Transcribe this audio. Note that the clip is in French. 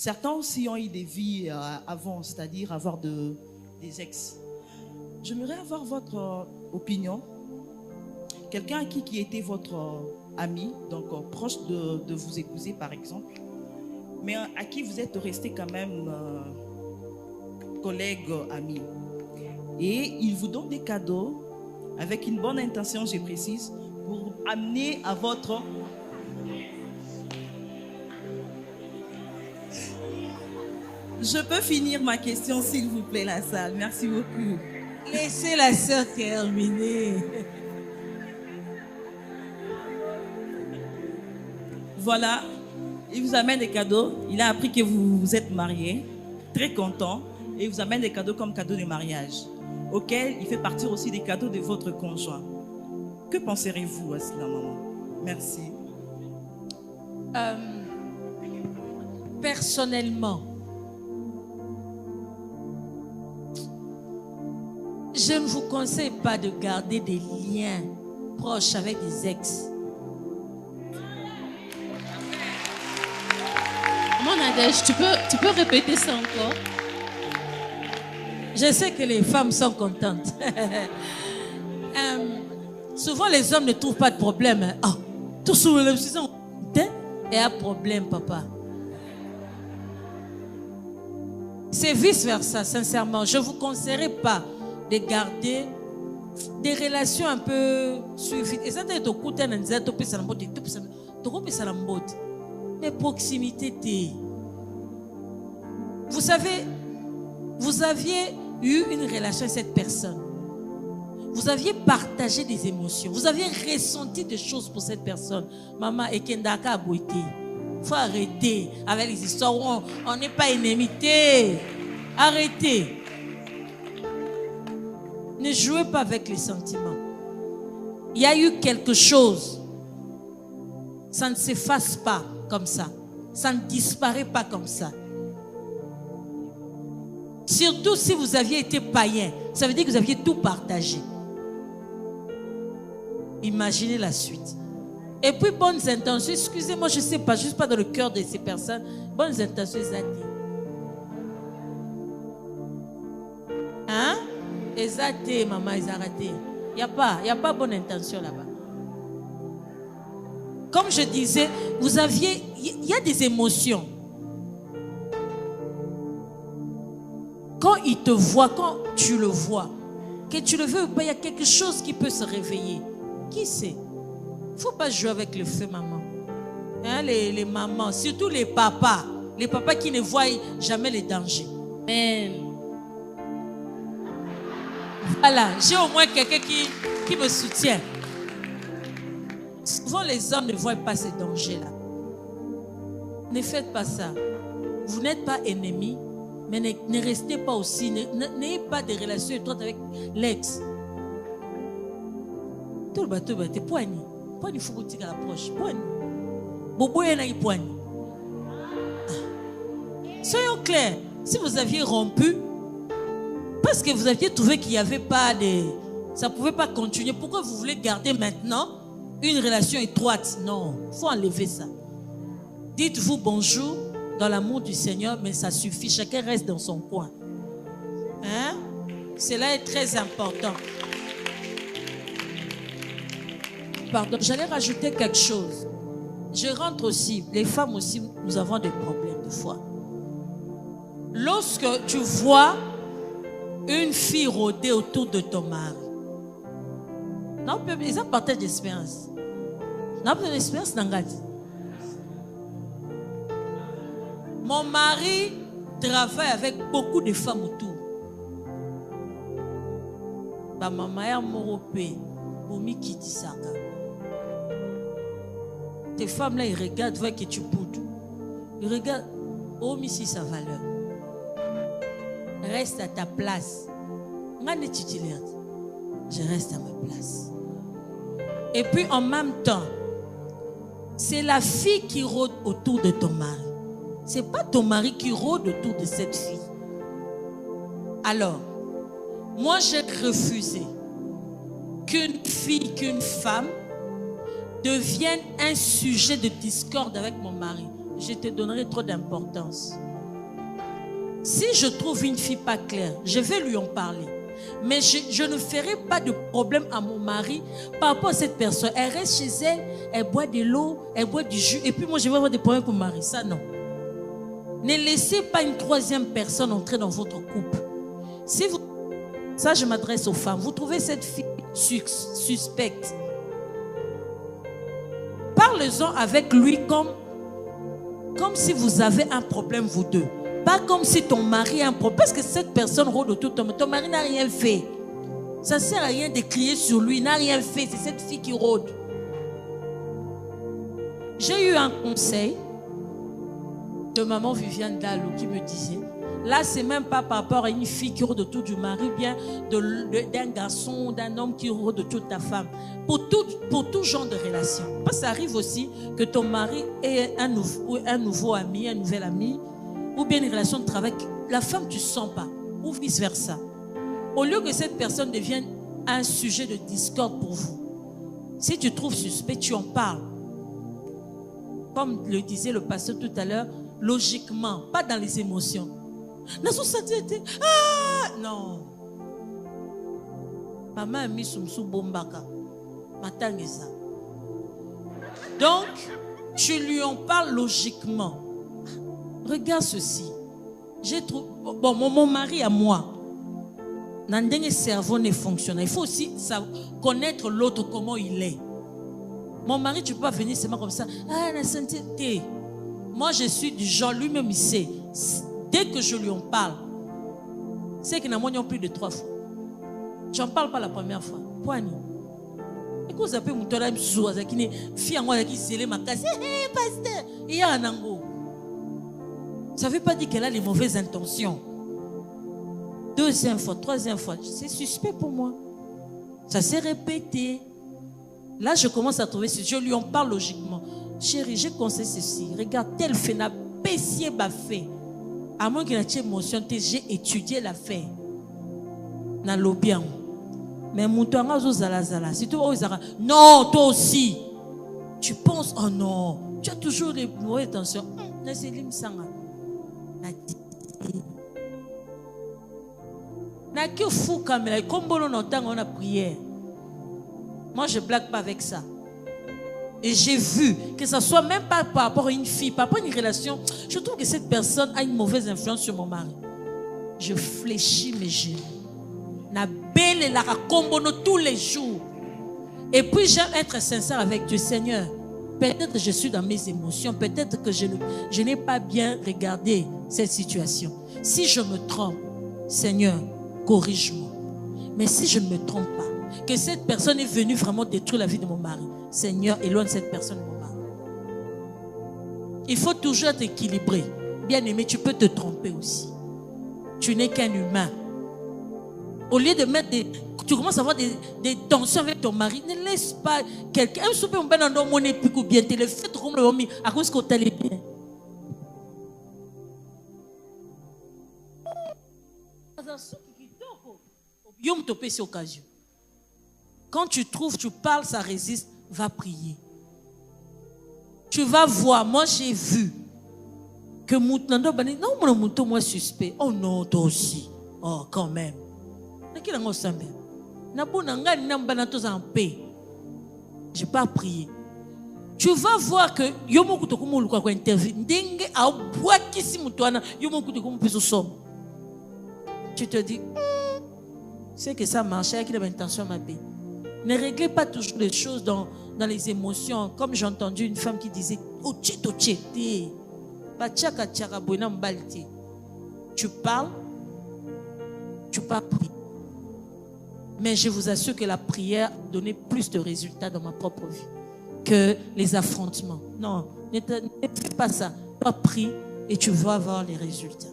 Certains aussi ont eu des vies avant, c'est-à-dire avoir des ex. J'aimerais avoir votre opinion. Quelqu'un qui était votre ami, donc proche de vous épouser par exemple, mais à qui vous êtes resté quand même collègue, ami. Et il vous donne des cadeaux avec une bonne intention, je précise, pour amener à votre... Je peux finir ma question, s'il vous plaît, la salle. Merci beaucoup. Laissez la sœur terminer. Voilà, il vous amène des cadeaux. Il a appris que vous êtes mariés, très content, et il vous amène des cadeaux comme cadeau de mariage, auquel il fait partir aussi des cadeaux de votre conjoint. Que penserez-vous à cela, maman? Merci. Personnellement, je ne vous conseille pas de garder des liens proches avec des ex. Mon Nadège, tu peux répéter ça encore? Je sais que les femmes sont contentes. Souvent, les hommes ne trouvent pas de problème. Ah, tout sous le saison, et un problème, papa. C'est vice-versa, sincèrement. Je ne vous conseillerais pas de garder des relations un peu suivies. Et ça, c'est au coup d'un mais proximité. Vous savez, vous aviez eu une relation avec cette personne. Vous aviez partagé des émotions. Vous aviez ressenti des choses pour cette personne. Maman, et Kendaka a boité. Il faut arrêter avec les histoires où on n'est pas inimité. Arrêtez. Ne jouez pas avec les sentiments. Il y a eu quelque chose. Ça ne s'efface pas comme ça. Ça ne disparaît pas comme ça. Surtout si vous aviez été païen. Ça veut dire que vous aviez tout partagé. Imaginez la suite. Et puis, bonnes intentions. Excusez-moi, je ne sais pas. Je ne suis pas dans le cœur de ces personnes. Bonnes intentions, ils ont dit. Hein? Ils ont dit, maman, ils ont raté. Il n'y a pas bonne intention là-bas. Comme je disais, il y a des émotions. Quand il te voit, quand tu le vois, que tu le veux ou pas, il y a quelque chose qui peut se réveiller. Qui sait? Il ne faut pas jouer avec le feu, maman. Hein, les mamans, surtout les papas qui ne voient jamais les dangers. Amen. Voilà, j'ai au moins quelqu'un qui me soutient. Souvent, les hommes ne voient pas ces dangers-là. Ne faites pas ça. Vous n'êtes pas ennemis, mais ne restez pas aussi. N'ayez pas de relations étroites avec l'ex. Tout le bateau, t'es poigné. Poigné, il faut que tu l'approches. Poigné. Bobo est là, il poigne. Soyons clairs. Si vous aviez rompu, parce que vous aviez trouvé qu'il n'y avait pas de... Ça ne pouvait pas continuer. Pourquoi vous voulez garder maintenant une relation étroite? Non, il faut enlever ça. Dites-vous bonjour dans l'amour du Seigneur, mais ça suffit. Chacun reste dans son coin. Hein? Cela est très important. Pardon, j'allais rajouter quelque chose. Je rentre aussi. Les femmes aussi, nous avons des problèmes de foi. Lorsque tu vois une fille rôder autour de ton mari, non, ils ont partage d'espérance. Non, pas d'espérance, n'engage. Mon mari travaille avec beaucoup de femmes autour. Ba maman ya moropé, bomi kiti saka. Tes femmes là, ils regardent, voient que tu boudes. Ils regardent, oh, mais si sa valeur. Reste à ta place. Je reste à ma place. Et puis en même temps, c'est la fille qui rôde autour de ton mari. Ce n'est pas ton mari qui rôde autour de cette fille. Alors, moi j'ai refusé qu'une fille, qu'une femme devienne un sujet de discorde avec mon mari. Je te donnerai trop d'importance. Si je trouve une fille pas claire, je vais lui en parler. Mais je ne ferai pas de problème à mon mari par rapport à cette personne. Elle reste chez elle, elle boit de l'eau, elle boit du jus. Et puis moi, je vais avoir des problèmes avec mon mari. Ça, non. Ne laissez pas une troisième personne entrer dans votre couple. Si vous... Ça, je m'adresse aux femmes. Vous trouvez cette fille suspecte. Parlez-en avec lui comme si vous avez un problème, vous deux. Pas comme si ton mari a un problème. Parce que cette personne rôde autour de toi. Ton mari n'a rien fait. Ça ne sert à rien de crier sur lui. Il n'a rien fait. C'est cette fille qui rôde. J'ai eu un conseil de maman Viviane Dallou qui me disait, là, c'est même pas par rapport à une fille qui rôde autour du mari, ou bien d'un garçon, d'un homme qui rôde autour de ta femme. Pour tout genre de relation. Parce que ça arrive aussi que ton mari ait un nouveau ami, un nouvel ami, ou bien une relation de travail. La femme, tu ne sens pas, ou vice-versa. Au lieu que cette personne devienne un sujet de discorde pour vous, si tu trouves suspect, tu en parles. Comme le disait le pasteur tout à l'heure, logiquement, pas dans les émotions. Non. Maman a mis sous bombaka. Donc, tu lui en parles logiquement. Regarde ceci. J'ai trouvé. Bon, mon mari à moi, le cerveau ne fonctionne. Il faut aussi connaître l'autre, comment il est. Mon mari, tu peux pas venir seulement comme ça. Ah, la sainteté. Moi, je suis du genre, lui-même, il sait. Dès que je lui en parle, c'est qu'il n'a moins plus de 3 fois. Je n'en parle pas la première fois. Poignée. Et quand vous appelez mon tola, qui fille en moi qui s'est ma casse, pasteur, il y a un ango. Ça ne veut pas dire qu'elle a les mauvaises intentions. 2e fois, 3e fois, c'est suspect pour moi. Ça s'est répété. Là, je commence à trouver ceci. Je lui en parle logiquement. Chérie, j'ai conseillé ceci. Regarde, tel fait n'a pessier fait. À moins qu'il y ait une émotion, j'ai étudié l'affaire. Dans le bien. Mais mon toit, si toi, non, toi aussi. Tu penses, oh non, tu as toujours les mauvaises intentions. N'a que fou comme là, comme on entend, on a prié. Moi, je ne blague pas avec ça. Et j'ai vu que ce soit même pas par rapport à une fille, par rapport à une relation. Je trouve que cette personne a une mauvaise influence sur mon mari. Je fléchis mes genoux. Na belle et la combono tous les jours. Et puis j'aime être sincère avec Dieu. Seigneur, peut-être que je suis dans mes émotions. Peut-être que je n'ai pas bien regardé cette situation. Si je me trompe, Seigneur, corrige-moi. Mais si je ne me trompe pas, que cette personne est venue vraiment détruire la vie de mon mari, Seigneur, éloigne cette personne de mon mari. Il faut toujours être équilibré. Bien aimé, tu peux te tromper aussi. Tu n'es qu'un humain. Au lieu de mettre tu commences à avoir des tensions avec ton mari, ne laisse pas quelqu'un. Un souper, on peut en donner mon épique ou bien, tu le fais trop le homme à cause que tu allais bien. Quand tu trouves, tu parles, ça résiste, va prier. Tu vas voir, moi j'ai vu que Moutnando Bani, non, mon mouton, moi suspect. Oh non, toi aussi. Oh, quand même. Je n'ai pas prié. Tu vas voir que tu te dis, c'est que ça marche avec l'intention ma paix. Ne réglez pas toujours les choses dans les émotions. Comme j'ai entendu une femme qui disait, tu parles prier. Mais je vous assure que la prière a donné plus de résultats dans ma propre vie que les affrontements. Non, ne fais pas ça. Toi, prie et tu vas avoir les résultats.